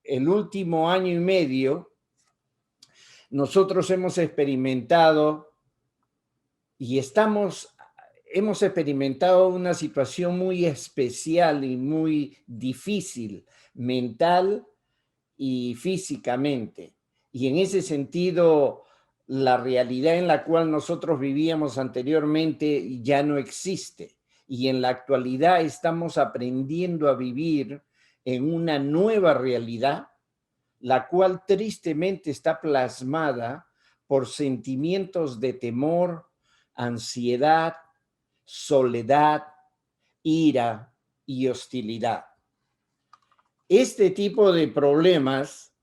el último año y medio, nosotros hemos experimentado y hemos experimentado una situación muy especial y muy difícil, mental y físicamente. Y en ese sentido, la realidad en la cual nosotros vivíamos anteriormente ya no existe. Y en la actualidad estamos aprendiendo a vivir en una nueva realidad, la cual tristemente está plasmada por sentimientos de temor, ansiedad, soledad, ira y hostilidad. Este tipo de problemas,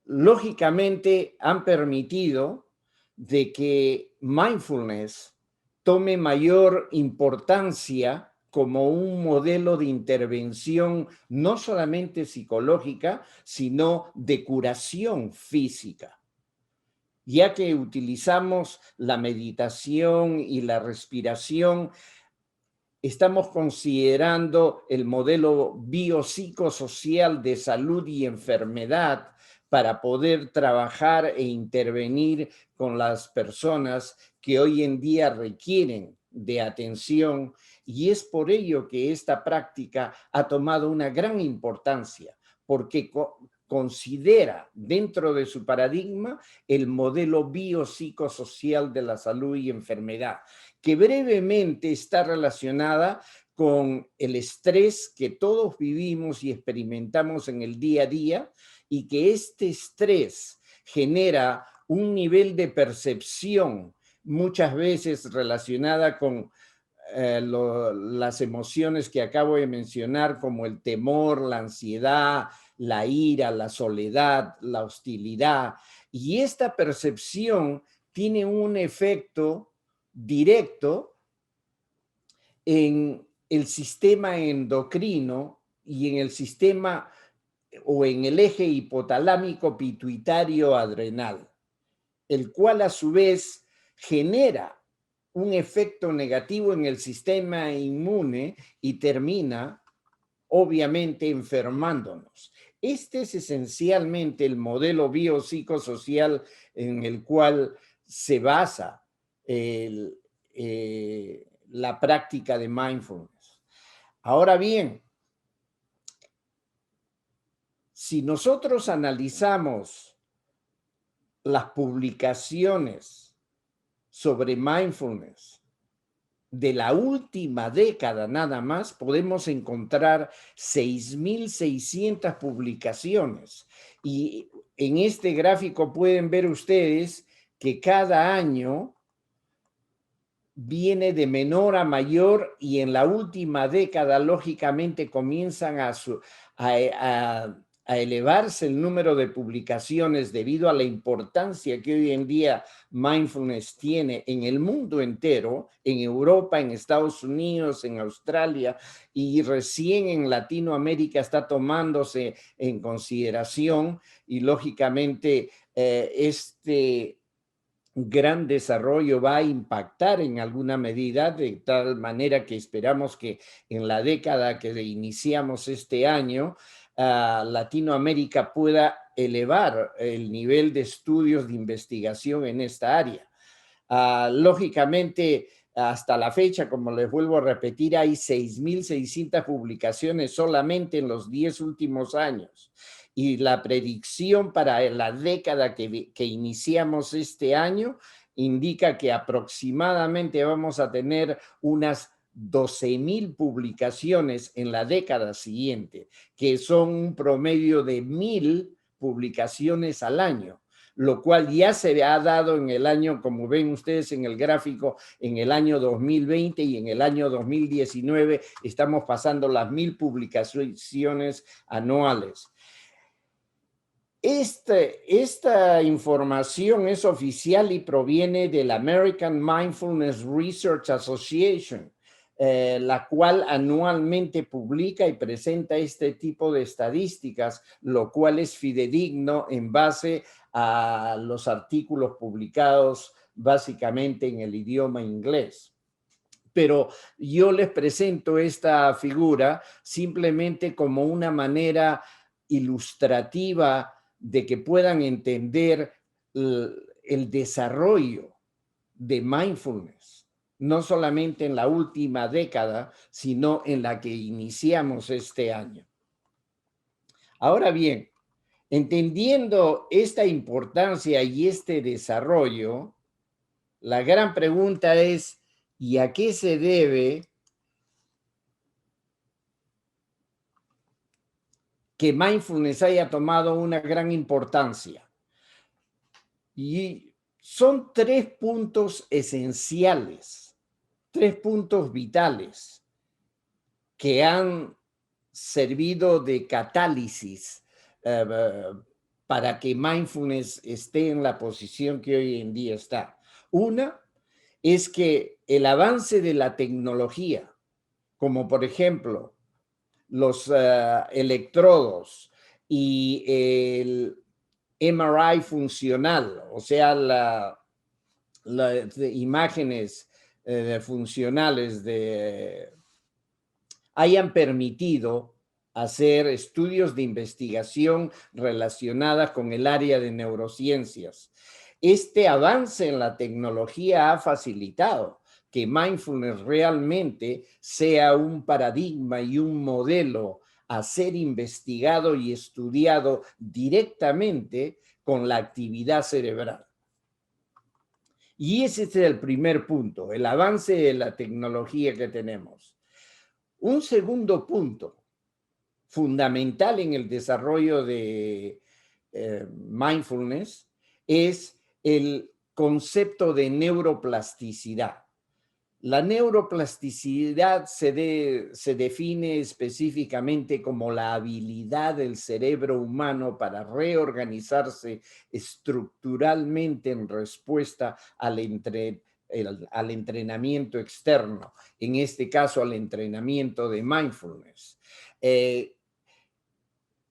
lógicamente, han permitido de que mindfulness tome mayor importancia como un modelo de intervención no solamente psicológica, sino de curación física, ya que utilizamos la meditación y la respiración. Estamos considerando el modelo biopsicosocial de salud y enfermedad para poder trabajar e intervenir con las personas que hoy en día requieren de atención, y es por ello que esta práctica ha tomado una gran importancia, porque considera dentro de su paradigma el modelo biopsicosocial de la salud y enfermedad, que brevemente está relacionada con el estrés que todos vivimos y experimentamos en el día a día, y que este estrés genera un nivel de percepción muchas veces relacionada con las emociones que acabo de mencionar, como el temor, la ansiedad, la ira, la soledad, la hostilidad. Y esta percepción tiene un efecto directo en el sistema endocrino y en el sistema o en el eje hipotalámico pituitario adrenal, el cual a su vez genera un efecto negativo en el sistema inmune y termina obviamente enfermándonos. Este es esencialmente el modelo biopsicosocial en el cual se basa la práctica de mindfulness. Ahora bien, si nosotros analizamos las publicaciones sobre mindfulness de la última década nada más, podemos encontrar 6,600 publicaciones. Y en este gráfico pueden ver ustedes que cada año viene de menor a mayor, y en la última década, lógicamente, comienzan a elevarse el número de publicaciones debido a la importancia que hoy en día mindfulness tiene en el mundo entero, en Europa, en Estados Unidos, en Australia, y recién en Latinoamérica está tomándose en consideración, y lógicamente este gran desarrollo va a impactar en alguna medida, de tal manera que esperamos que en la década que iniciamos este año, Latinoamérica pueda elevar el nivel de estudios de investigación en esta área. Lógicamente, hasta la fecha, como les vuelvo a repetir, hay 6,600 publicaciones solamente en los 10 últimos años. Y la predicción para la década que iniciamos este año indica que aproximadamente vamos a tener unas 12,000 publicaciones en la década siguiente, que son un promedio de 1,000 publicaciones al año, lo cual ya se ha dado en el año, como ven ustedes en el gráfico, en el año 2020, y en el año 2019 estamos pasando las 1,000 publicaciones anuales. Esta información es oficial y proviene de la American Mindfulness Research Association, la cual anualmente publica y presenta este tipo de estadísticas, lo cual es fidedigno en base a los artículos publicados básicamente en el idioma inglés. Pero yo les presento esta figura simplemente como una manera ilustrativa de que puedan entender el desarrollo de mindfulness, no solamente en la última década, sino en la que iniciamos este año. Ahora bien, entendiendo esta importancia y este desarrollo, la gran pregunta es, ¿y a qué se debe que mindfulness haya tomado una gran importancia? Y son 3 puntos esenciales, 3 puntos vitales que han servido de catálisis para que mindfulness esté en la posición que hoy en día está. Una es que el avance de la tecnología, como por ejemplo los electrodos y el MRI funcional, o sea, las imágenes funcionales hayan permitido hacer estudios de investigación relacionadas con el área de neurociencias. Este avance en la tecnología ha facilitado que mindfulness realmente sea un paradigma y un modelo a ser investigado y estudiado directamente con la actividad cerebral. Y ese es el primer punto, el avance de la tecnología que tenemos. Un segundo punto fundamental en el desarrollo de mindfulness es el concepto de neuroplasticidad. La neuroplasticidad se define específicamente como la habilidad del cerebro humano para reorganizarse estructuralmente en respuesta al entrenamiento externo, en este caso al entrenamiento de mindfulness.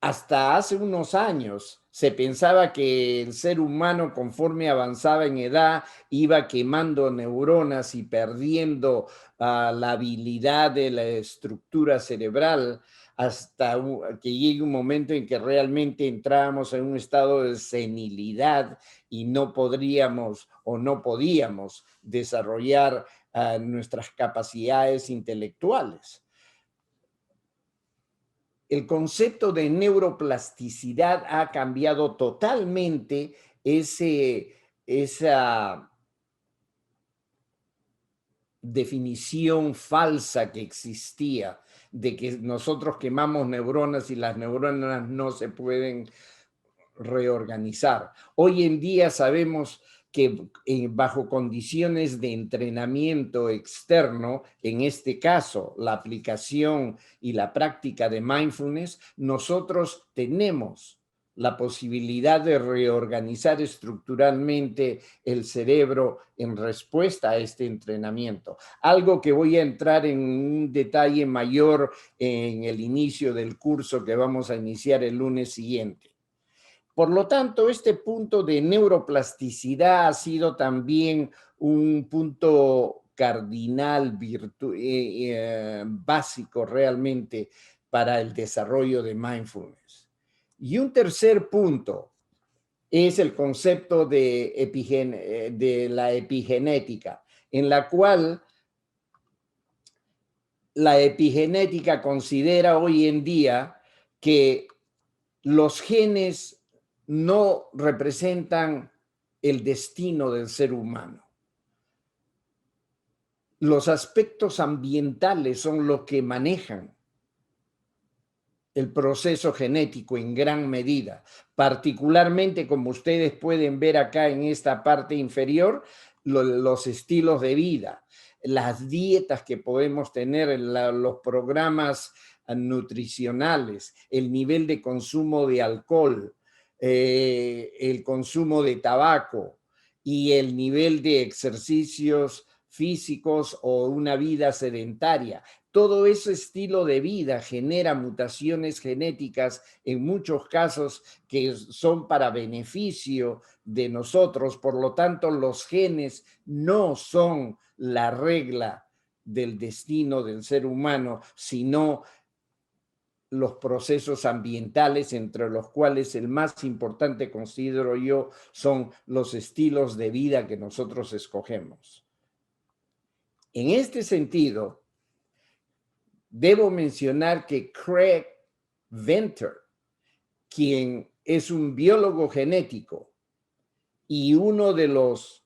Hasta hace unos años se pensaba que el ser humano, conforme avanzaba en edad, iba quemando neuronas y perdiendo la habilidad de la estructura cerebral hasta que llegue un momento en que realmente entrábamos en un estado de senilidad y no podríamos o no podíamos desarrollar nuestras capacidades intelectuales. El concepto de neuroplasticidad ha cambiado totalmente esa definición falsa que existía de que nosotros quemamos neuronas y las neuronas no se pueden reorganizar. Hoy en día sabemos que bajo condiciones de entrenamiento externo, en este caso la aplicación y la práctica de mindfulness, nosotros tenemos la posibilidad de reorganizar estructuralmente el cerebro en respuesta a este entrenamiento. Algo que voy a entrar en un detalle mayor en el inicio del curso que vamos a iniciar el lunes siguiente. Por lo tanto, este punto de neuroplasticidad ha sido también un punto cardinal, básico realmente para el desarrollo de mindfulness. Y un tercer punto es el concepto de la epigenética, en la cual la epigenética considera hoy en día que los genes no representan el destino del ser humano. Los aspectos ambientales son los que manejan el proceso genético en gran medida, particularmente como ustedes pueden ver acá en esta parte inferior, los estilos de vida, las dietas que podemos tener, los programas nutricionales, el nivel de consumo de alcohol, el consumo de tabaco y el nivel de ejercicios físicos o una vida sedentaria. Todo ese estilo de vida genera mutaciones genéticas en muchos casos que son para beneficio de nosotros. Por lo tanto, los genes no son la regla del destino del ser humano, sino los procesos ambientales, entre los cuales el más importante, considero yo, son los estilos de vida que nosotros escogemos. En este sentido, debo mencionar que Craig Venter, quien es un biólogo genético y uno de los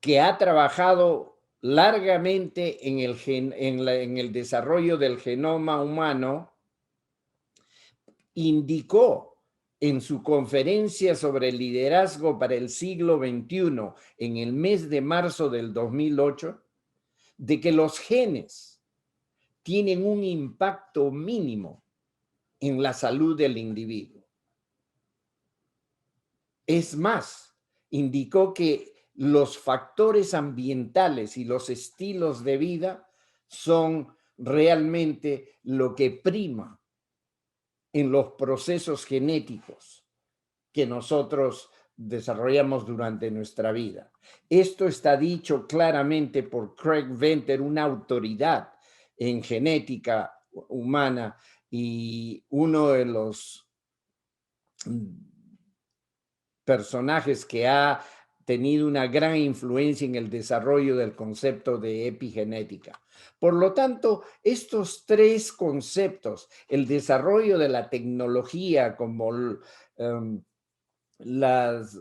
que ha trabajado largamente en el desarrollo del genoma humano, indicó en su conferencia sobre el liderazgo para el siglo XXI en el mes de marzo del 2008, de que los genes tienen un impacto mínimo en la salud del individuo. Es más, indicó que los factores ambientales y los estilos de vida son realmente lo que prima en los procesos genéticos que nosotros desarrollamos durante nuestra vida. Esto está dicho claramente por Craig Venter, una autoridad en genética humana y uno de los personajes que ha tenido una gran influencia en el desarrollo del concepto de epigenética. Por lo tanto, estos tres conceptos, el desarrollo de la tecnología como las,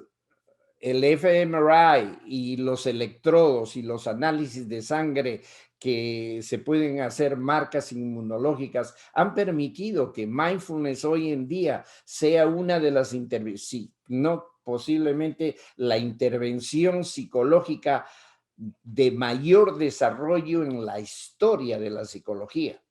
el fMRI y los electrodos y los análisis de sangre que se pueden hacer marcas inmunológicas han permitido que mindfulness hoy en día sea una de las intervenciones, no posiblemente la intervención psicológica de mayor desarrollo en la historia de la psicología.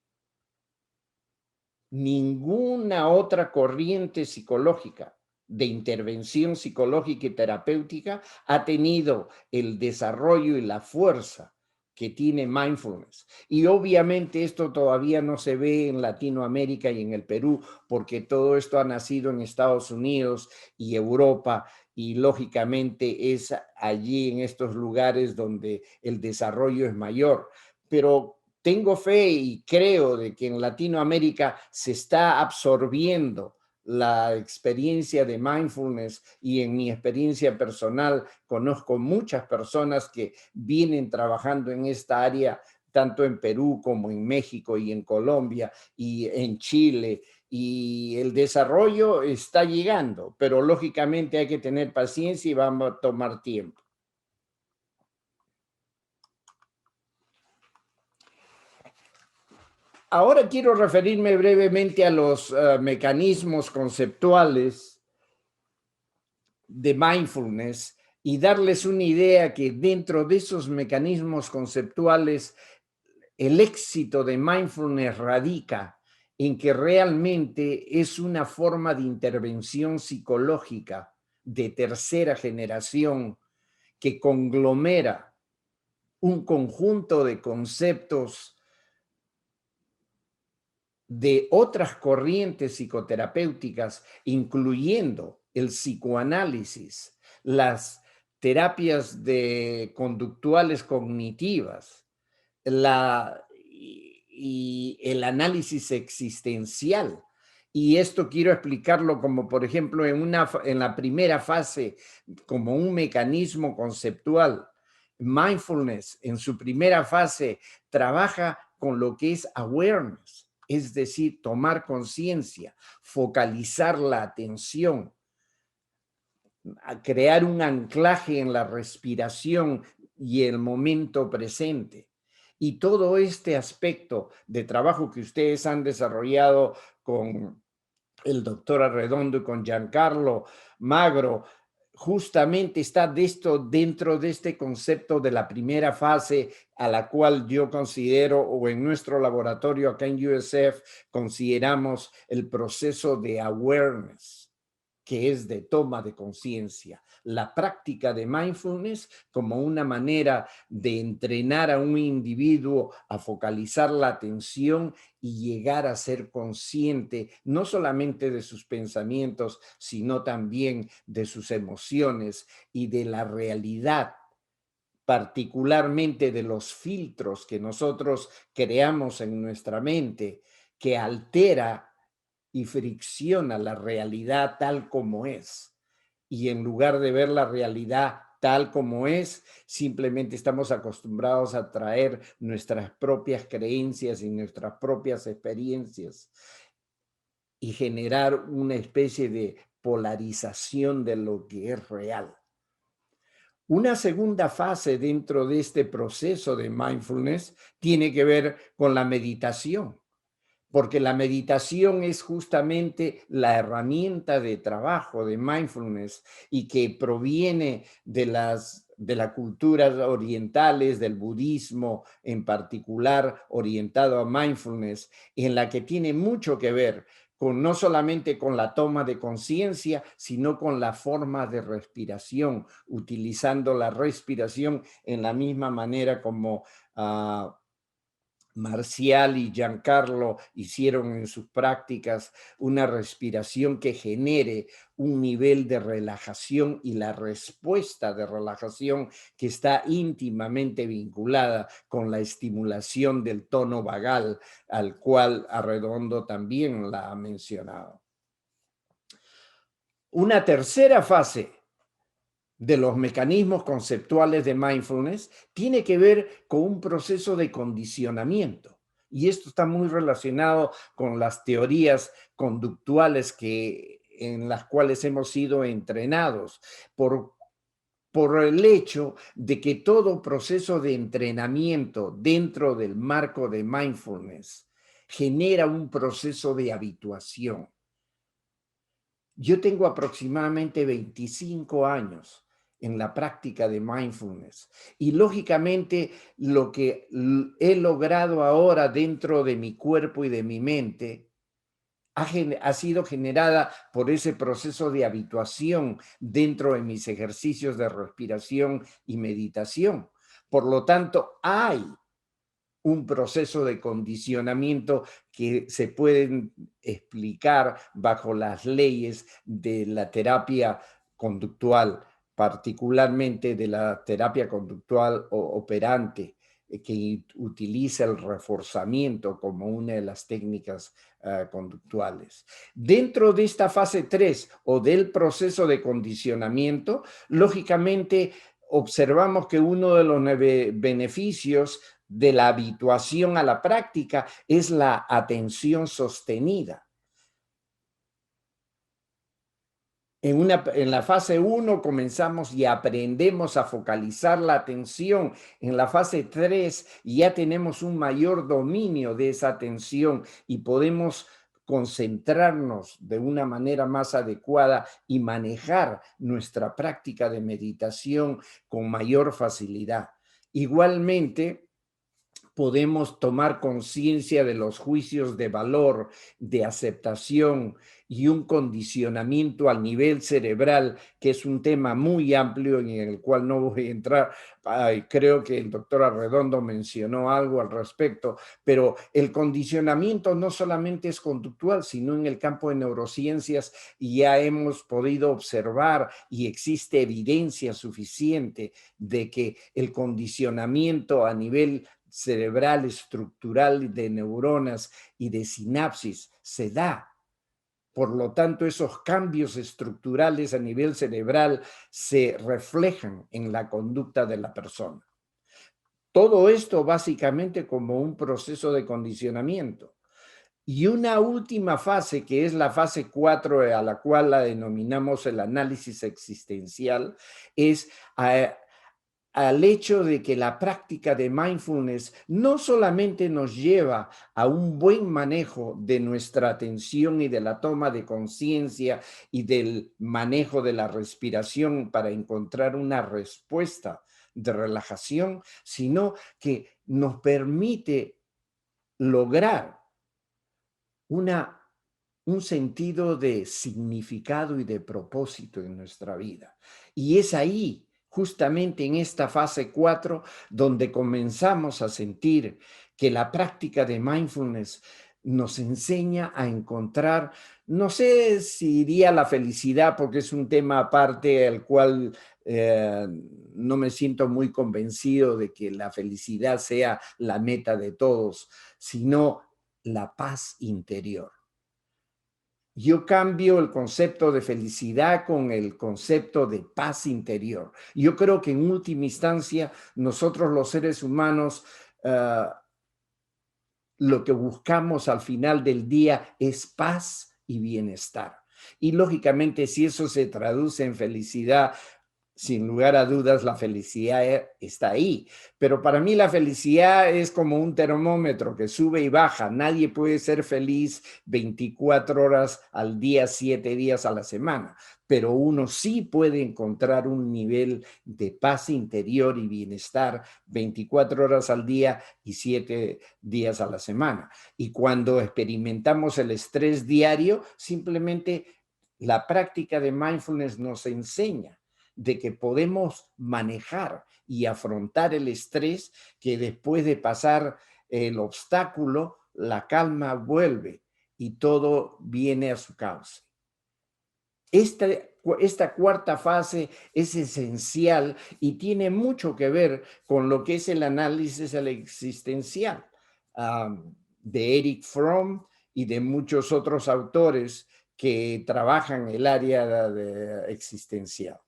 Ninguna otra corriente psicológica de intervención psicológica y terapéutica ha tenido el desarrollo y la fuerza que tiene mindfulness. Y obviamente esto todavía no se ve en Latinoamérica y en el Perú, porque todo esto ha nacido en Estados Unidos y Europa, y lógicamente es allí en estos lugares donde el desarrollo es mayor. Pero tengo fe y creo de que en Latinoamérica se está absorbiendo la experiencia de mindfulness, y en mi experiencia personal conozco muchas personas que vienen trabajando en esta área, tanto en Perú como en México y en Colombia y en Chile, y el desarrollo está llegando, pero lógicamente hay que tener paciencia y va a tomar tiempo. Ahora quiero referirme brevemente a los mecanismos conceptuales de mindfulness y darles una idea que dentro de esos mecanismos conceptuales el éxito de mindfulness radica en que realmente es una forma de intervención psicológica de tercera generación que conglomera un conjunto de conceptos de otras corrientes psicoterapéuticas, incluyendo el psicoanálisis, las terapias de conductuales cognitivas, y el análisis existencial. Y esto quiero explicarlo como, por ejemplo, en la primera fase, como un mecanismo conceptual. Mindfulness, en su primera fase, trabaja con lo que es awareness, es decir, tomar conciencia, focalizar la atención, a crear un anclaje en la respiración y el momento presente. Y todo este aspecto de trabajo que ustedes han desarrollado con el doctor Arredondo y con Giancarlo Magro, justamente está dentro de este concepto de la primera fase, a la cual yo considero, o en nuestro laboratorio acá en USF, consideramos el proceso de awareness, que es de toma de conciencia, la práctica de mindfulness como una manera de entrenar a un individuo a focalizar la atención y llegar a ser consciente no solamente de sus pensamientos, sino también de sus emociones y de la realidad particularmente de los filtros que nosotros creamos en nuestra mente, que altera y fricciona la realidad tal como es. Y en lugar de ver la realidad tal como es, simplemente estamos acostumbrados a traer nuestras propias creencias y nuestras propias experiencias y generar una especie de polarización de lo que es real. Una segunda fase dentro de este proceso de mindfulness tiene que ver con la meditación, porque la meditación es justamente la herramienta de trabajo de mindfulness y que proviene de las culturas orientales, del budismo en particular, orientado a mindfulness, en la que tiene mucho que ver con no solamente con la toma de conciencia, sino con la forma de respiración, utilizando la respiración en la misma manera como Marcial y Giancarlo hicieron en sus prácticas una respiración que genere un nivel de relajación y la respuesta de relajación que está íntimamente vinculada con la estimulación del tono vagal, al cual Arredondo también la ha mencionado. Una tercera fase de los mecanismos conceptuales de mindfulness tiene que ver con un proceso de condicionamiento. Y esto está muy relacionado con las teorías conductuales en las cuales hemos sido entrenados por el hecho de que todo proceso de entrenamiento dentro del marco de mindfulness genera un proceso de habituación. Yo tengo aproximadamente 25 años en la práctica de mindfulness y lógicamente lo que he logrado ahora dentro de mi cuerpo y de mi mente ha sido generada por ese proceso de habituación dentro de mis ejercicios de respiración y meditación. Por lo tanto, hay un proceso de condicionamiento que se pueden explicar bajo las leyes de la terapia conductual, particularmente de la terapia conductual operante, que utiliza el reforzamiento como una de las técnicas conductuales. Dentro de esta fase 3 o del proceso de condicionamiento, lógicamente observamos que uno de los beneficios de la habituación a la práctica es la atención sostenida. En la fase 1 comenzamos y aprendemos a focalizar la atención. En la fase 3 ya tenemos un mayor dominio de esa atención y podemos concentrarnos de una manera más adecuada y manejar nuestra práctica de meditación con mayor facilidad. Igualmente, podemos tomar conciencia de los juicios de valor, de aceptación y un condicionamiento al nivel cerebral, que es un tema muy amplio en el cual no voy a entrar. Creo que el doctor Arredondo mencionó algo al respecto, pero el condicionamiento no solamente es conductual, sino en el campo de neurociencias y ya hemos podido observar y existe evidencia suficiente de que el condicionamiento a nivel cerebral, estructural de neuronas y de sinapsis se da. Por lo tanto, esos cambios estructurales a nivel cerebral se reflejan en la conducta de la persona. Todo esto básicamente como un proceso de condicionamiento. Y una última fase, que es la fase 4, a la cual la denominamos el análisis existencial, es al hecho de que la práctica de mindfulness no solamente nos lleva a un buen manejo de nuestra atención y de la toma de conciencia y del manejo de la respiración para encontrar una respuesta de relajación, sino que nos permite lograr un sentido de significado y de propósito en nuestra vida. Y es ahí, justamente en esta fase 4, donde comenzamos a sentir que la práctica de mindfulness nos enseña a encontrar, no sé si diría la felicidad, porque es un tema aparte al cual no me siento muy convencido de que la felicidad sea la meta de todos, sino la paz interior. Yo cambio el concepto de felicidad con el concepto de paz interior. Yo creo que en última instancia nosotros los seres humanos lo que buscamos al final del día es paz y bienestar. Y lógicamente si eso se traduce en felicidad, sin lugar a dudas, la felicidad está ahí. Pero para mí la felicidad es como un termómetro que sube y baja. Nadie puede ser feliz 24 horas al día, 7 días a la semana. Pero uno sí puede encontrar un nivel de paz interior y bienestar 24 horas al día y 7 días a la semana. Y cuando experimentamos el estrés diario, simplemente la práctica de mindfulness nos enseña de que podemos manejar y afrontar el estrés, que después de pasar el obstáculo, la calma vuelve y todo viene a su cauce. Esta cuarta fase es esencial y tiene mucho que ver con lo que es el análisis existencial de Eric Fromm y de muchos otros autores que trabajan el área existencial.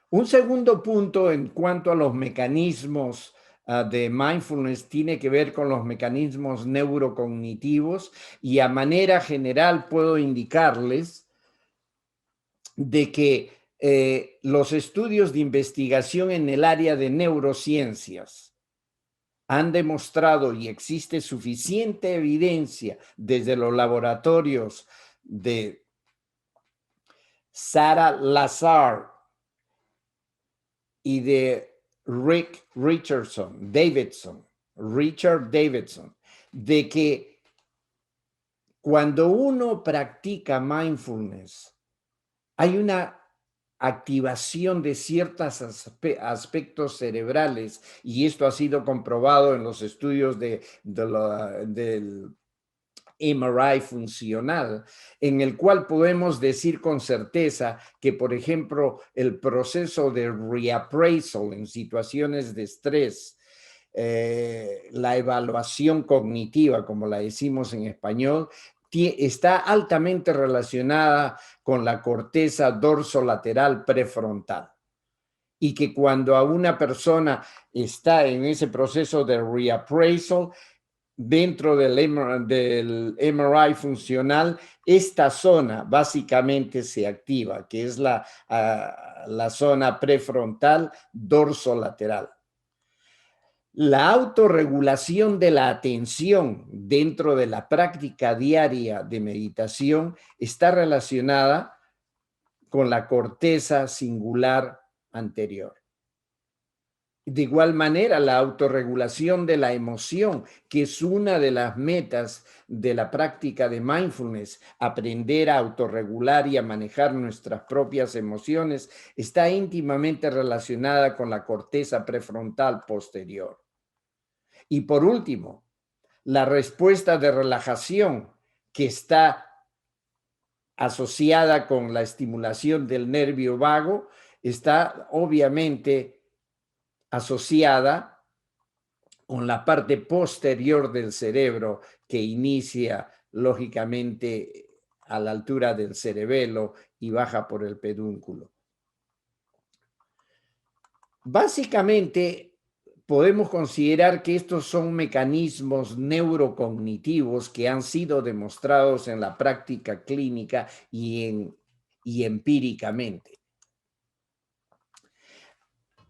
Un segundo punto en cuanto a los mecanismos de mindfulness tiene que ver con los mecanismos neurocognitivos y a manera general puedo indicarles de que los estudios de investigación en el área de neurociencias han demostrado y existe suficiente evidencia desde los laboratorios de Sarah Lazar y de Richard Davidson, de que cuando uno practica mindfulness, hay una activación de ciertos aspectos cerebrales, y esto ha sido comprobado en los estudios del MRI funcional, en el cual podemos decir con certeza que, por ejemplo, el proceso de reappraisal en situaciones de estrés, la evaluación cognitiva, como la decimos en español, está altamente relacionada con la corteza dorsolateral prefrontal. Y que cuando a una persona está en ese proceso de reappraisal, dentro del MRI funcional, esta zona básicamente se activa, que es la zona prefrontal dorsolateral. La autorregulación de la atención dentro de la práctica diaria de meditación está relacionada con la corteza singular anterior. De igual manera, la autorregulación de la emoción, que es una de las metas de la práctica de mindfulness, aprender a autorregular y a manejar nuestras propias emociones, está íntimamente relacionada con la corteza prefrontal posterior. Y por último, la respuesta de relajación, que está asociada con la estimulación del nervio vago, está obviamente asociada con la parte posterior del cerebro, que inicia lógicamente a la altura del cerebelo y baja por el pedúnculo. Básicamente, podemos considerar que estos son mecanismos neurocognitivos que han sido demostrados en la práctica clínica y empíricamente.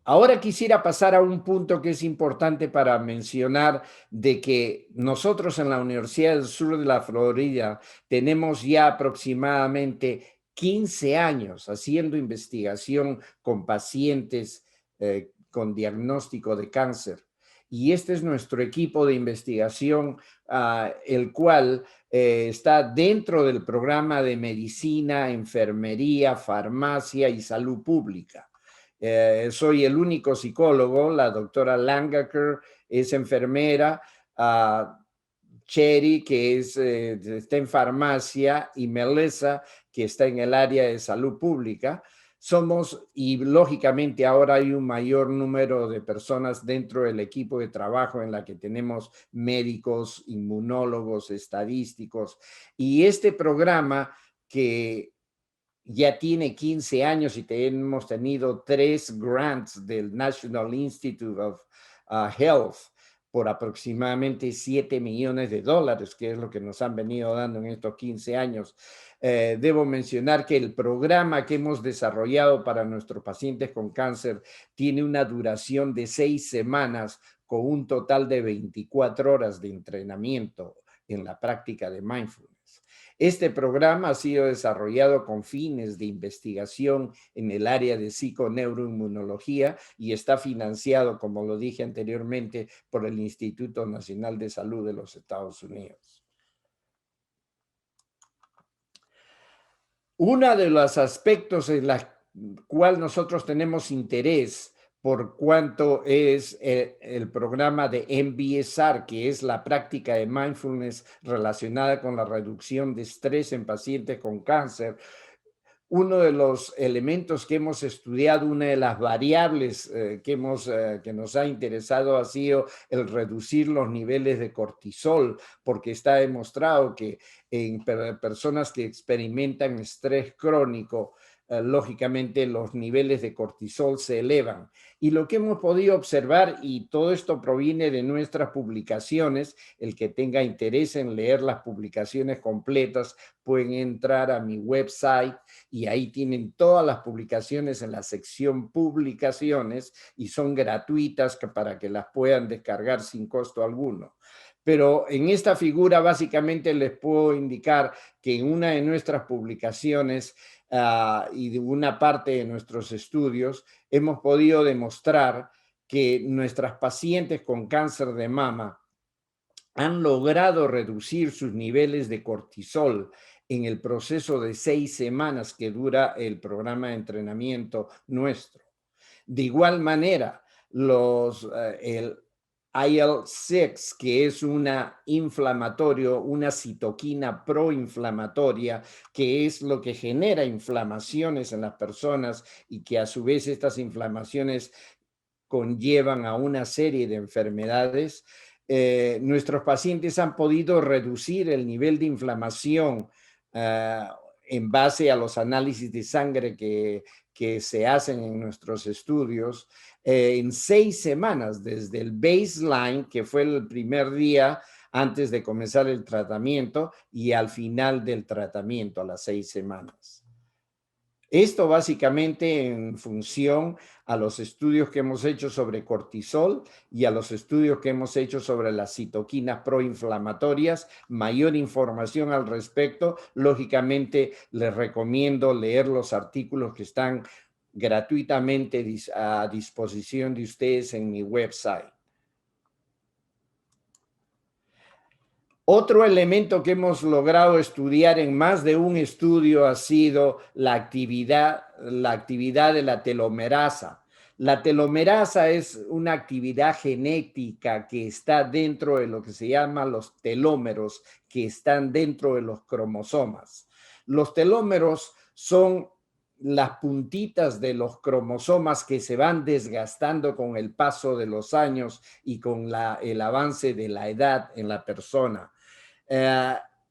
Ahora quisiera pasar a un punto que es importante para mencionar, de que nosotros en la Universidad del Sur de la Florida tenemos ya aproximadamente 15 años haciendo investigación con pacientes con diagnóstico de cáncer. Y este es nuestro equipo de investigación, el cual está dentro del programa de medicina, enfermería, farmacia y salud pública. Soy el único psicólogo, la doctora Langaker es enfermera, Cherry, que está en farmacia, y Melissa, que está en el área de salud pública. Somos, y lógicamente ahora hay un mayor número de personas dentro del equipo de trabajo en la que tenemos médicos, inmunólogos, estadísticos, y este programa que ya tiene 15 años y hemos tenido 3 grants del National Institute of Health por aproximadamente $7 millones, que es lo que nos han venido dando en estos 15 años. Debo mencionar que el programa que hemos desarrollado para nuestros pacientes con cáncer tiene una duración de 6 semanas con un total de 24 horas de entrenamiento en la práctica de mindfulness. Este programa ha sido desarrollado con fines de investigación en el área de psiconeuroinmunología y está financiado, como lo dije anteriormente, por el Instituto Nacional de Salud de los Estados Unidos. Uno de los aspectos en la cual nosotros tenemos interés por cuanto es el programa de MBSR, que es la práctica de mindfulness relacionada con la reducción de estrés en pacientes con cáncer. Uno de los elementos que hemos estudiado, una de las variables que nos ha interesado ha sido el reducir los niveles de cortisol, porque está demostrado que en personas que experimentan estrés crónico, lógicamente los niveles de cortisol se elevan. Y lo que hemos podido observar, y todo esto proviene de nuestras publicaciones, el que tenga interés en leer las publicaciones completas, pueden entrar a mi website y ahí tienen todas las publicaciones en la sección publicaciones y son gratuitas para que las puedan descargar sin costo alguno. Pero en esta figura básicamente les puedo indicar que en una de nuestras publicaciones y de una parte de nuestros estudios hemos podido demostrar que nuestras pacientes con cáncer de mama han logrado reducir sus niveles de cortisol en el proceso de 6 semanas que dura el programa de entrenamiento nuestro. De igual manera, el IL-6, que es una citoquina proinflamatoria, que es lo que genera inflamaciones en las personas y que a su vez estas inflamaciones conllevan a una serie de enfermedades. Nuestros pacientes han podido reducir el nivel de inflamación en base a los análisis de sangre que se hacen en nuestros estudios en 6 semanas, desde el baseline, que fue el primer día antes de comenzar el tratamiento, y al final del tratamiento, a las 6 semanas. Esto básicamente en función a los estudios que hemos hecho sobre cortisol y a los estudios que hemos hecho sobre las citoquinas proinflamatorias. Mayor información al respecto, lógicamente les recomiendo leer los artículos que están gratuitamente a disposición de ustedes en mi website. Otro elemento que hemos logrado estudiar en más de un estudio ha sido la actividad de la telomerasa. La telomerasa es una actividad genética que está dentro de lo que se llama los telómeros, que están dentro de los cromosomas. Los telómeros son las puntitas de los cromosomas que se van desgastando con el paso de los años y con el avance de la edad en la persona.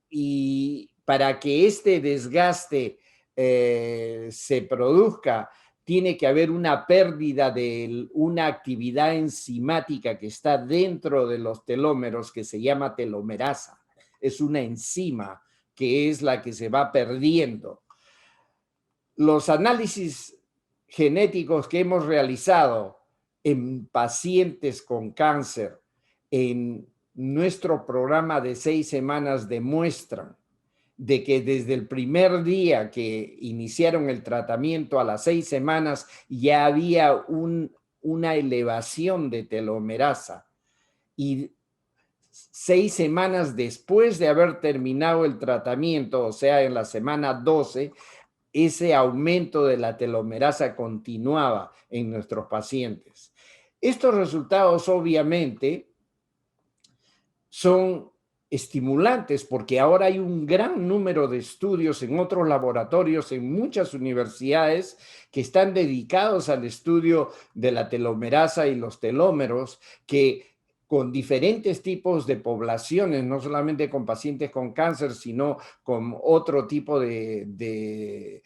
Y para que este desgaste se produzca, tiene que haber una pérdida de una actividad enzimática que está dentro de los telómeros que se llama telomerasa. Es una enzima que es la que se va perdiendo. Los análisis genéticos que hemos realizado en pacientes con cáncer en nuestro programa de 6 semanas demuestran de que desde el primer día que iniciaron el tratamiento a las 6 semanas ya había una elevación de telomerasa, y 6 semanas después de haber terminado el tratamiento, o sea, en la semana 12, ese aumento de la telomerasa continuaba en nuestros pacientes. Estos resultados obviamente son estimulantes, porque ahora hay un gran número de estudios en otros laboratorios, en muchas universidades, que están dedicados al estudio de la telomerasa y los telómeros, que con diferentes tipos de poblaciones, no solamente con pacientes con cáncer, sino con otro tipo de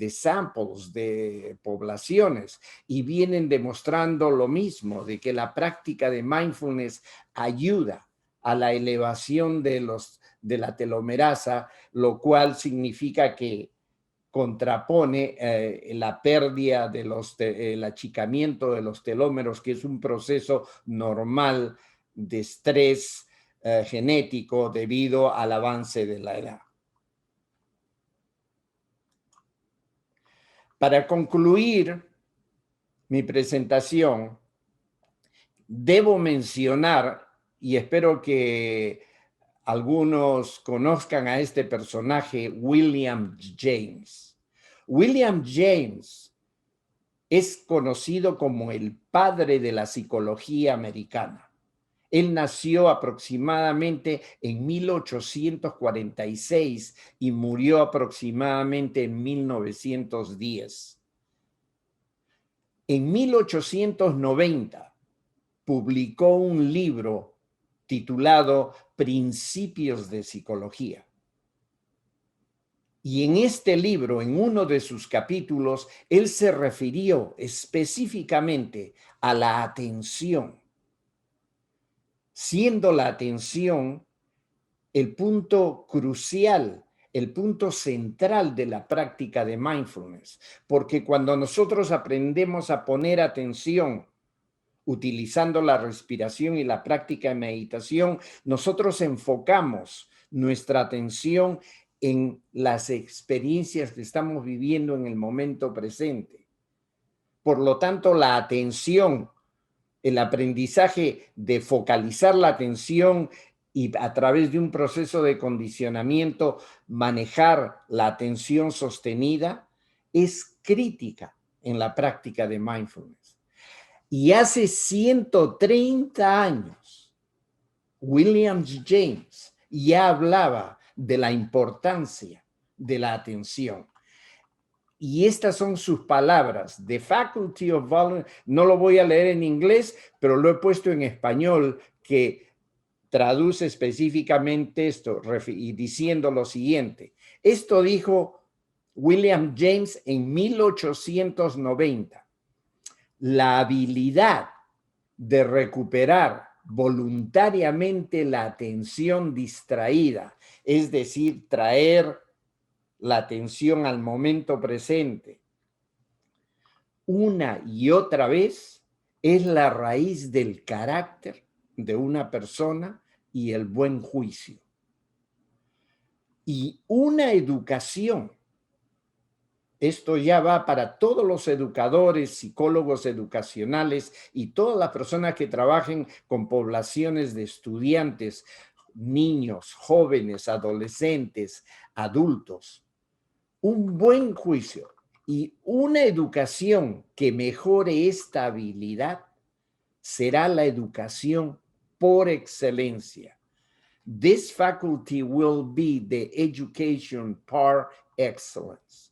samples, de poblaciones, y vienen demostrando lo mismo, de que la práctica de mindfulness ayuda a la elevación de la telomerasa, lo cual significa que contrapone la pérdida el achicamiento de los telómeros, que es un proceso normal de estrés genético debido al avance de la edad. Para concluir mi presentación, debo mencionar, y espero que algunos conozcan a este personaje, William James. William James es conocido como el padre de la psicología americana. Él nació aproximadamente en 1846 y murió aproximadamente en 1910. En 1890 publicó un libro titulado Principios de Psicología. Y en este libro, en uno de sus capítulos, él se refirió específicamente a la atención, siendo la atención el punto crucial, el punto central de la práctica de mindfulness, porque cuando nosotros aprendemos a poner atención utilizando la respiración y la práctica de meditación, nosotros enfocamos nuestra atención en las experiencias que estamos viviendo en el momento presente. Por lo tanto, la atención, el aprendizaje de focalizar la atención y a través de un proceso de condicionamiento manejar la atención sostenida es crítica en la práctica de mindfulness. Y hace 130 años, William James ya hablaba de la importancia de la atención. Y estas son sus palabras. The Faculty of Voluntary, no lo voy a leer en inglés, pero lo he puesto en español, que traduce específicamente esto, y diciendo lo siguiente. Esto dijo William James en 1890. La habilidad de recuperar voluntariamente la atención distraída, es decir, traer la atención al momento presente una y otra vez, es la raíz del carácter de una persona y el buen juicio. Y una educación, esto ya va para todos los educadores, psicólogos educacionales y todas las personas que trabajen con poblaciones de estudiantes, niños, jóvenes, adolescentes, adultos. Un buen juicio y una educación que mejore esta habilidad será la educación por excelencia. This faculty will be the education par excellence.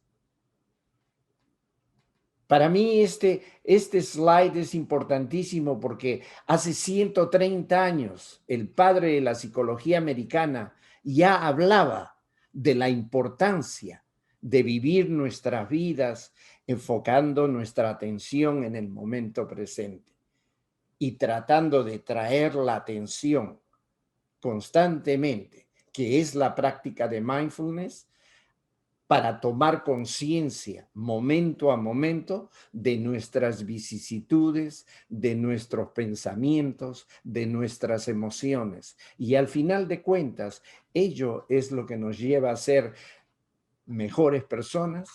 Para mí este slide es importantísimo porque hace 130 años el padre de la psicología americana ya hablaba de la importancia de vivir nuestras vidas enfocando nuestra atención en el momento presente y tratando de traer la atención constantemente, que es la práctica de mindfulness, para tomar conciencia momento a momento de nuestras vicisitudes, de nuestros pensamientos, de nuestras emociones. Y al final de cuentas, ello es lo que nos lleva a ser mejores personas,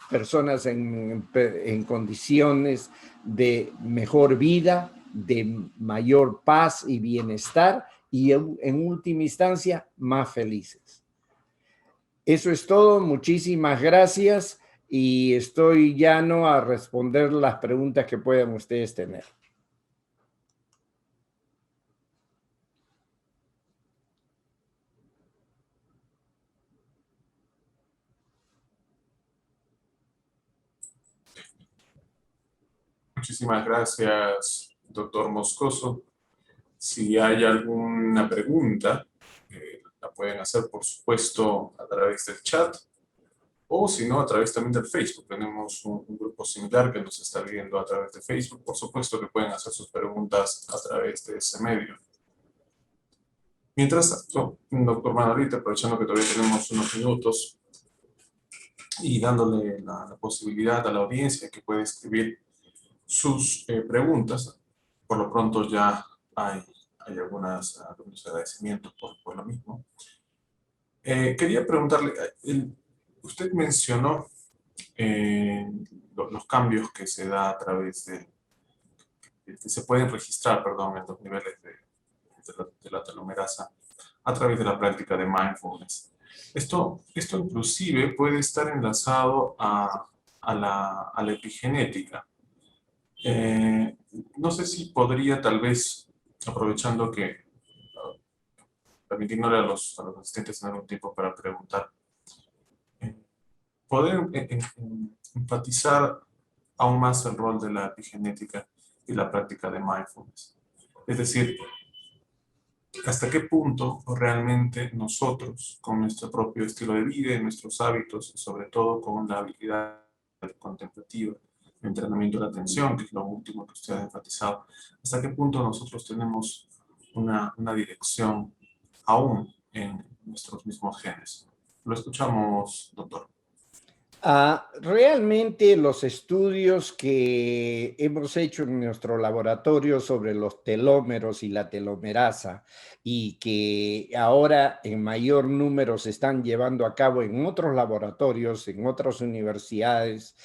personas en condiciones de mejor vida, de mayor paz y bienestar y en última instancia más felices. Eso es todo, muchísimas gracias y estoy llano a responder las preguntas que puedan ustedes tener. Muchísimas gracias, doctor Moscoso. Si hay alguna pregunta, la pueden hacer, por supuesto, a través del chat o, si no, a través también del Facebook. Tenemos un grupo similar que nos está viendo a través de Facebook. Por supuesto que pueden hacer sus preguntas a través de ese medio. Mientras tanto, doctor Manolita, aprovechando que todavía tenemos unos minutos y dándole la posibilidad a la audiencia que puede escribir sus preguntas, por lo pronto ya hay algunos agradecimientos por lo mismo. Quería preguntarle, usted mencionó los cambios que se da a través que se pueden registrar, perdón, en los niveles de la telomerasa a través de la práctica de mindfulness. Esto inclusive puede estar enlazado a la epigenética. No sé si podría, tal vez, aprovechando que permitiéndole a los asistentes tener un tiempo para preguntar, poder enfatizar aún más el rol de la epigenética y la práctica de mindfulness. Es decir, hasta qué punto realmente nosotros, con nuestro propio estilo de vida y nuestros hábitos, y sobre todo con la habilidad contemplativa, el entrenamiento de la atención, que es lo último que usted ha enfatizado, hasta qué punto nosotros tenemos una dirección aún en nuestros mismos genes. Lo escuchamos, doctor. Realmente los estudios que hemos hecho en nuestro laboratorio sobre los telómeros y la telomerasa y que ahora en mayor número se están llevando a cabo en otros laboratorios, en otras universidades,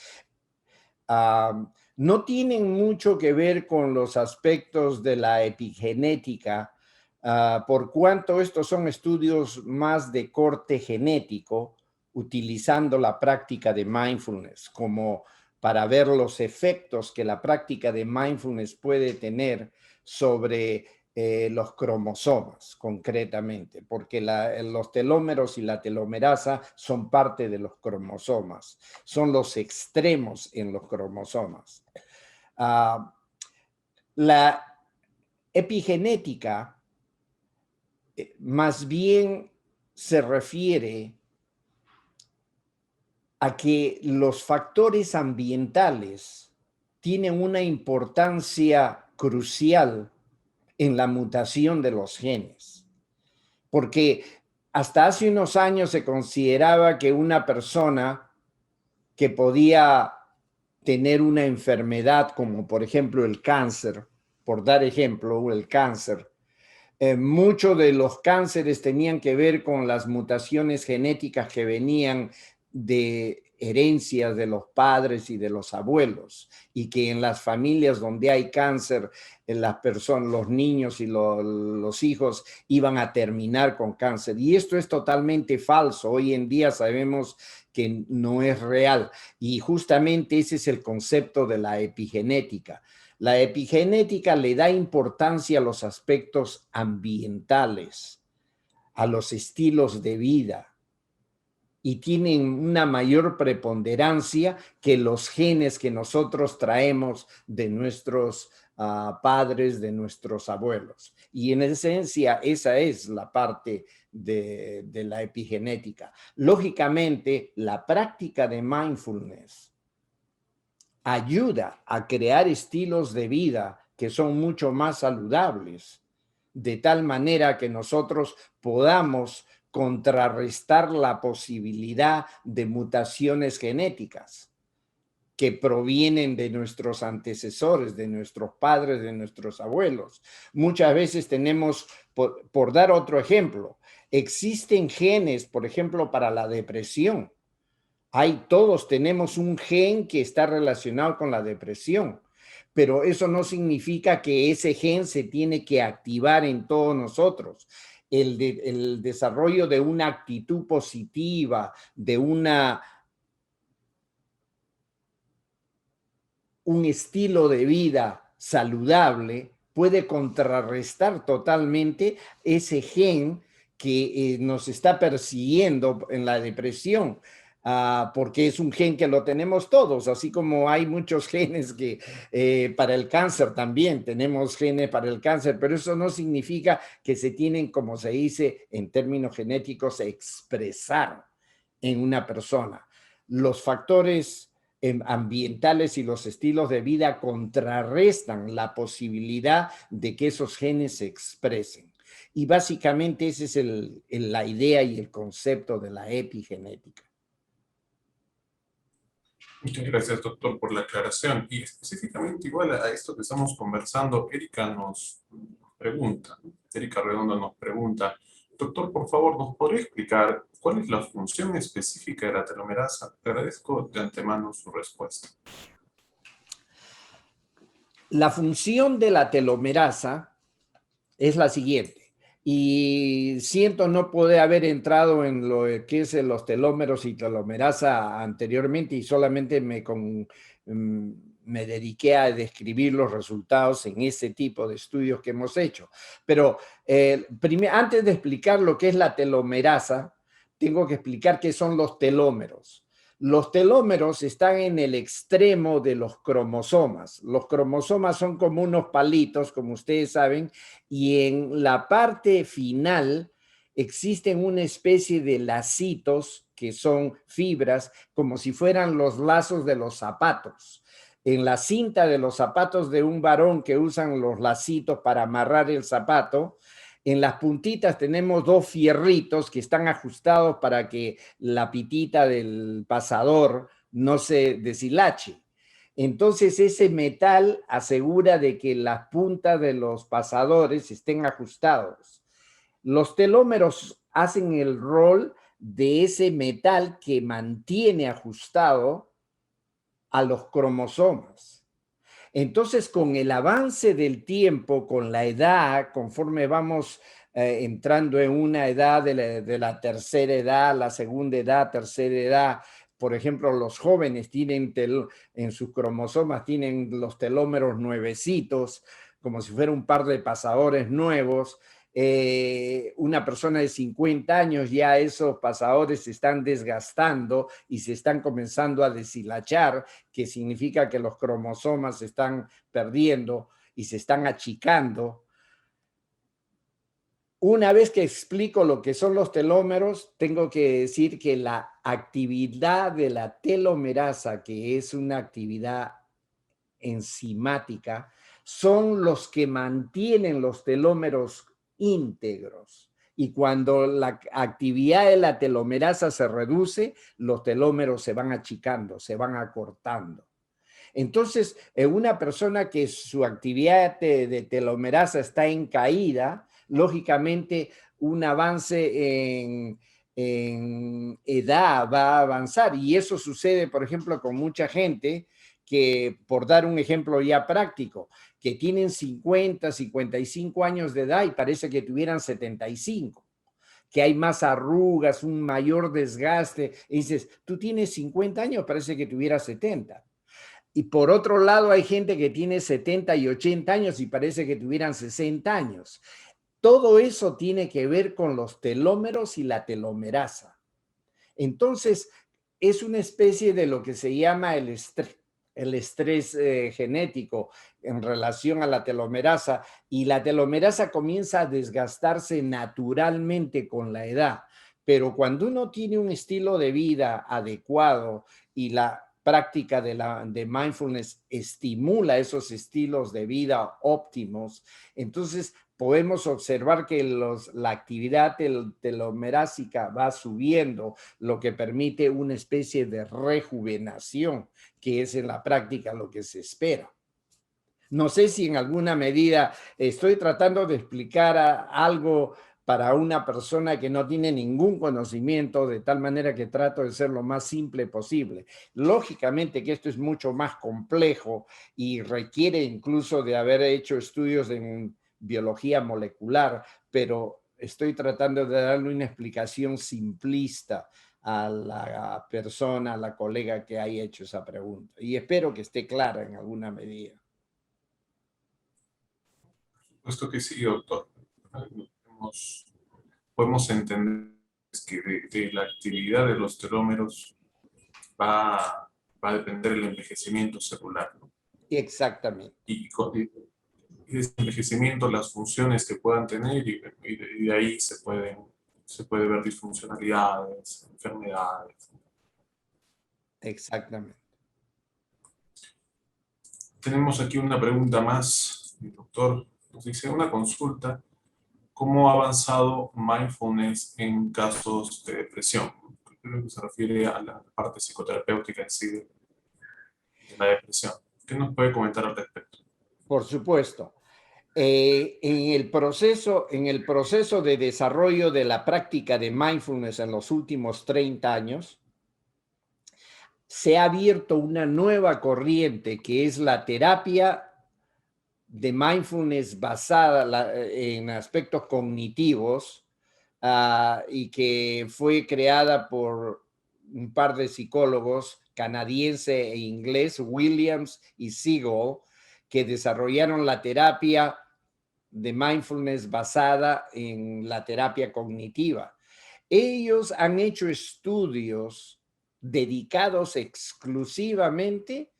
no tienen mucho que ver con los aspectos de la epigenética, por cuanto estos son estudios más de corte genético, utilizando la práctica de mindfulness como para ver los efectos que la práctica de mindfulness puede tener sobre los cromosomas concretamente, porque los telómeros y la telomerasa son parte de los cromosomas, son los extremos en los cromosomas. La epigenética más bien se refiere a que los factores ambientales tienen una importancia crucial en la mutación de los genes. Porque hasta hace unos años se consideraba que una persona que podía tener una enfermedad como por ejemplo el cáncer, por dar ejemplo, el cáncer, muchos de los cánceres tenían que ver con las mutaciones genéticas que venían de herencias de los padres y de los abuelos, y que en las familias donde hay cáncer, las personas, los niños y los hijos iban a terminar con cáncer. Y esto es totalmente falso. Hoy en día sabemos que no es real. Y justamente ese es el concepto de la epigenética. La epigenética le da importancia a los aspectos ambientales, a los estilos de vida, y tienen una mayor preponderancia que los genes que nosotros traemos de nuestros padres, de nuestros abuelos. Y en esencia, esa es la parte de la epigenética. Lógicamente, la práctica de mindfulness ayuda a crear estilos de vida que son mucho más saludables, de tal manera que nosotros podamos contrarrestar la posibilidad de mutaciones genéticas que provienen de nuestros antecesores, de nuestros padres, de nuestros abuelos. Muchas veces tenemos, por dar otro ejemplo, existen genes, por ejemplo, para la depresión. Todos tenemos un gen que está relacionado con la depresión, pero eso no significa que ese gen se tiene que activar en todos nosotros. El desarrollo de una actitud positiva, de un estilo de vida saludable, puede contrarrestar totalmente ese gen que nos está persiguiendo en la depresión. porque es un gen que lo tenemos todos, así como hay muchos genes que para el cáncer también tenemos genes para el cáncer, pero eso no significa que se tienen, como se dice en términos genéticos, expresar en una persona. Los factores ambientales y los estilos de vida contrarrestan la posibilidad de que esos genes se expresen. Y básicamente esa es la idea y el concepto de la epigenética. Muchas gracias, doctor, por la aclaración. Y específicamente igual a esto que estamos conversando, Erika nos pregunta, Erika Redondo nos pregunta, doctor, por favor, ¿nos podría explicar cuál es la función específica de la telomerasa? Te agradezco de antemano su respuesta. La función de la telomerasa es la siguiente. Y siento no poder haber entrado en lo que es los telómeros y telomerasa anteriormente y solamente me dediqué a describir los resultados en ese tipo de estudios que hemos hecho. Pero antes de explicar lo que es la telomerasa, tengo que explicar qué son los telómeros. Los telómeros están en el extremo de los cromosomas. Los cromosomas son como unos palitos, como ustedes saben, y en la parte final existen una especie de lacitos que son fibras, como si fueran los lazos de los zapatos. En la cinta de los zapatos de un varón que usan los lacitos para amarrar el zapato, en las puntitas tenemos dos fierritos que están ajustados para que la pitita del pasador no se deshilache. Entonces ese metal asegura de que las puntas de los pasadores estén ajustados. Los telómeros hacen el rol de ese metal que mantiene ajustado a los cromosomas. Entonces, con el avance del tiempo, con la edad, conforme vamos entrando en una edad de la tercera edad, la segunda edad, tercera edad, por ejemplo, los jóvenes tienen en sus cromosomas, tienen los telómeros nuevecitos, como si fuera un par de pasadores nuevos. Una persona de 50 años, ya esos pasadores se están desgastando y se están comenzando a deshilachar, que significa que los cromosomas se están perdiendo y se están achicando. Una vez que explico lo que son los telómeros, tengo que decir que la actividad de la telomerasa, que es una actividad enzimática, son los que mantienen los telómeros íntegros. Y cuando la actividad de la telomerasa se reduce, los telómeros se van achicando, se van acortando. Entonces, en una persona que su actividad de telomerasa está en caída, lógicamente un avance en edad va a avanzar. Y eso sucede, por ejemplo, con mucha gente que, por dar un ejemplo ya práctico, que tienen 50, 55 años de edad y parece que tuvieran 75, que hay más arrugas, un mayor desgaste. Y dices, tú tienes 50 años, parece que tuvieras 70. Y por otro lado, hay gente que tiene 70 y 80 años y parece que tuvieran 60 años. Todo eso tiene que ver con los telómeros y la telomerasa. Entonces, es una especie de lo que se llama el estrés genético en relación a la telomerasa, y la telomerasa comienza a desgastarse naturalmente con la edad. Pero cuando uno tiene un estilo de vida adecuado y la práctica de mindfulness estimula esos estilos de vida óptimos, entonces podemos observar que la actividad telomerásica va subiendo, lo que permite una especie de rejuvenación, que es en la práctica lo que se espera. No sé si en alguna medida estoy tratando de explicar algo para una persona que no tiene ningún conocimiento, de tal manera que trato de ser lo más simple posible. Lógicamente que esto es mucho más complejo y requiere incluso de haber hecho estudios en biología molecular, pero estoy tratando de darle una explicación simplista a la persona, a la colega que haya hecho esa pregunta. Y espero que esté clara en alguna medida. Puesto que sí, doctor. Podemos entender que de la actividad de los telómeros va a depender del envejecimiento celular, ¿no? Exactamente. Y de ese envejecimiento, las funciones que puedan tener, y de ahí se puede ver disfuncionalidades, enfermedades. Exactamente. Tenemos aquí una pregunta más, mi doctor. Nos dice, una consulta, ¿cómo ha avanzado mindfulness en casos de depresión? Creo que se refiere a la parte psicoterapéutica en sí de la depresión. ¿Qué nos puede comentar al respecto? Por supuesto. En el proceso de desarrollo de la práctica de mindfulness en los últimos 30 años, se ha abierto una nueva corriente que es la terapia de mindfulness basada en aspectos cognitivos, y que fue creada por un par de psicólogos canadiense e inglés, Williams y Siegel, que desarrollaron la terapia de mindfulness basada en la terapia cognitiva. Ellos han hecho estudios dedicados exclusivamente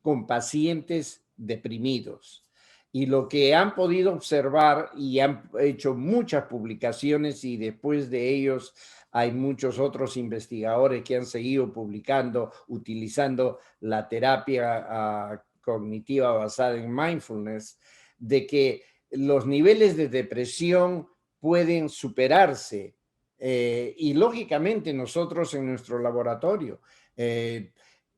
con pacientes deprimidos. Y lo que han podido observar, y han hecho muchas publicaciones, y después de ellos hay muchos otros investigadores que han seguido publicando, utilizando la terapia cognitiva basada en mindfulness, de que los niveles de depresión pueden superarse. Y lógicamente nosotros en nuestro laboratorio,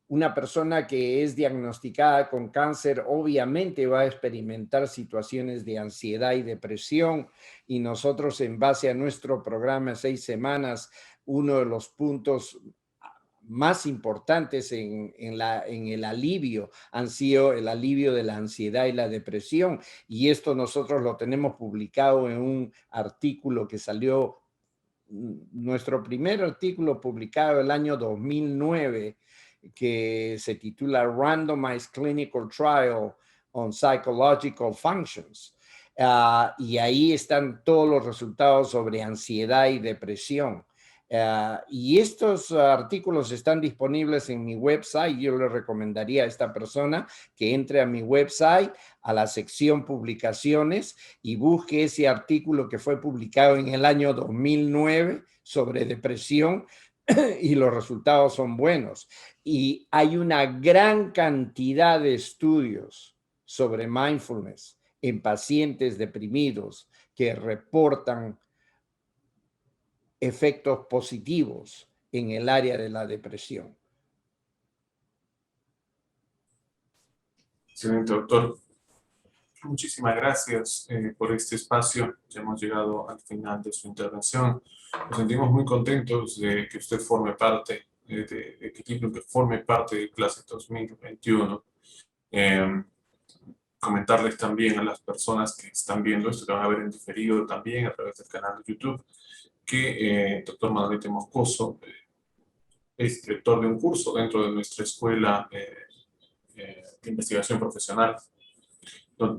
una persona que es diagnosticada con cáncer obviamente va a experimentar situaciones de ansiedad y depresión, y nosotros, en base a nuestro programa 6 semanas, uno de los puntos más importantes en el alivio han sido el alivio de la ansiedad y la depresión, y esto nosotros lo tenemos publicado en un artículo que salió, nuestro primer artículo publicado el año 2009, que se titula Randomized Clinical Trial on Psychological Functions. Y ahí están todos los resultados sobre ansiedad y depresión. Y estos artículos están disponibles en mi website. Yo le recomendaría a esta persona que entre a mi website, a la sección publicaciones, y busque ese artículo que fue publicado en el año 2009 sobre depresión, y los resultados son buenos. Y hay una gran cantidad de estudios sobre mindfulness en pacientes deprimidos que reportan efectos positivos en el área de la depresión. Excelente, doctor. Muchísimas gracias por este espacio. Ya hemos llegado al final de su intervención. Nos sentimos muy contentos de que usted forme parte, de que forme parte de clase 2021. Comentarles también a las personas que están viendo esto, que van a ver en diferido también a través del canal de YouTube, que el doctor Manolete Moscoso es director de un curso dentro de nuestra escuela de investigación profesional,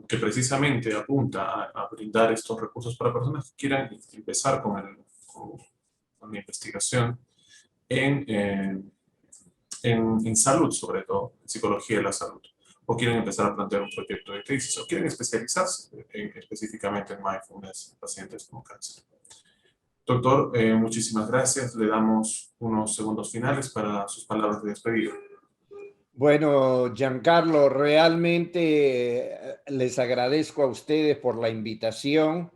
que precisamente apunta a brindar estos recursos para personas que quieran empezar con la investigación en salud, sobre todo, en psicología de la salud, o quieren empezar a plantear un proyecto de tesis, o quieren especializarse específicamente en mindfulness en pacientes con cáncer. Doctor, muchísimas gracias. Le damos unos segundos finales para sus palabras de despedida. Bueno, Giancarlo, realmente les agradezco a ustedes por la invitación.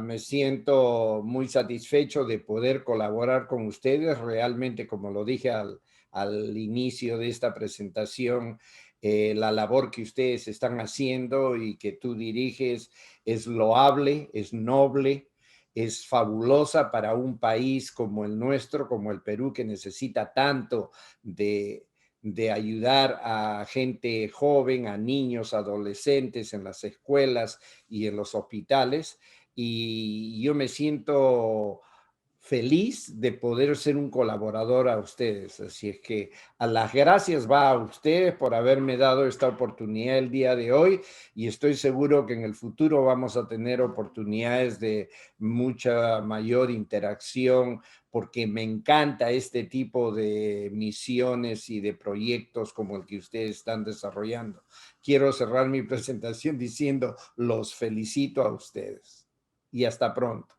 Me siento muy satisfecho de poder colaborar con ustedes. Realmente, como lo dije al inicio de esta presentación, la labor que ustedes están haciendo y que tú diriges es loable, es noble, es fabulosa para un país como el nuestro, como el Perú, que necesita tanto de ayudar a gente joven, a niños, adolescentes en las escuelas y en los hospitales. Y yo me siento feliz de poder ser un colaborador a ustedes. Así es que a las gracias va a ustedes por haberme dado esta oportunidad el día de hoy y estoy seguro que en el futuro vamos a tener oportunidades de mucha mayor interacción porque me encanta este tipo de misiones y de proyectos como el que ustedes están desarrollando. Quiero cerrar mi presentación diciendo los felicito a ustedes y hasta pronto.